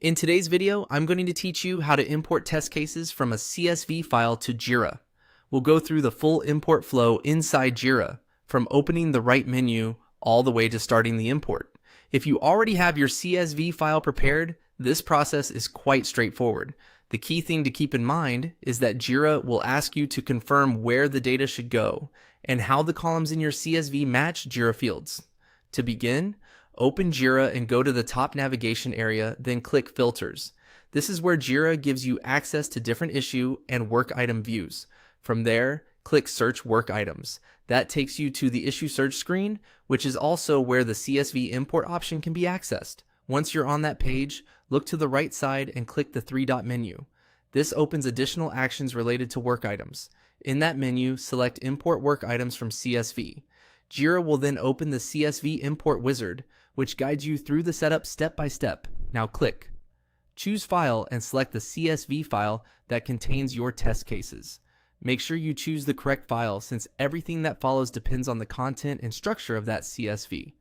In today's video, I'm going to teach you how to import test cases from a CSV file to Jira. We'll go through the full import flow inside Jira, from opening the right menu all the way to starting the import. If you already have your CSV file prepared, this process is quite straightforward. The key thing to keep in mind is that Jira will ask you to confirm where the data should go and how the columns in your CSV match Jira fields. To begin, open Jira and go to the top navigation area, then click Filters. This is where Jira gives you access to different issue and work item views. From there, click Search Work Items. That takes you to the Issue Search screen, which is also where the CSV import option can be accessed. Once you're on that page, look to the right side and click the three-dot menu. This opens additional actions related to work items. In that menu, select Import Work Items from CSV. Jira will then open the CSV import wizard, which guides you through the setup step by step. Now click. Choose File and select the CSV file that contains your test cases. Make sure you choose the correct file since everything that follows depends on the content and structure of that CSV.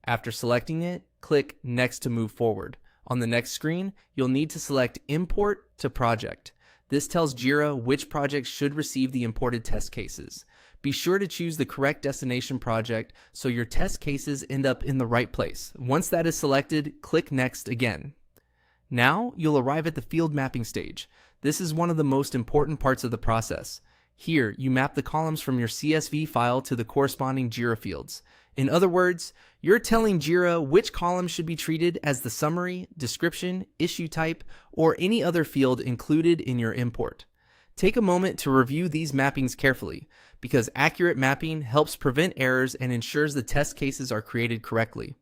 After selecting it, click Next to move forward. On the next screen, you'll need to select Import to Project. This tells Jira which projects should receive the imported test cases. Be sure to choose the correct destination project so your test cases end up in the right place. Once that is selected, click Next again. Now you'll arrive at the field mapping stage. This is one of the most important parts of the process. Here, you map the columns from your CSV file to the corresponding Jira fields. In other words, you're telling Jira which column should be treated as the summary, description, issue type, or any other field included in your import. Take a moment to review these mappings carefully, because accurate mapping helps prevent errors and ensures the test cases are created correctly.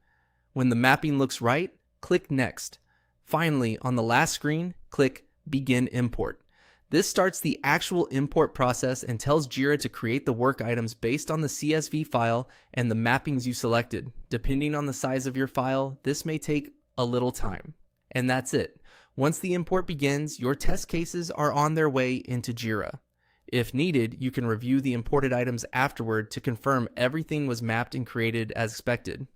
When the mapping looks right, click Next. Finally, on the last screen, click Begin Import. This starts the actual import process and tells Jira to create the work items based on the CSV file and the mappings you selected. Depending on the size of your file, this may take a little time. And that's it. Once the import begins, your test cases are on their way into Jira. If needed, you can review the imported items afterward to confirm everything was mapped and created as expected.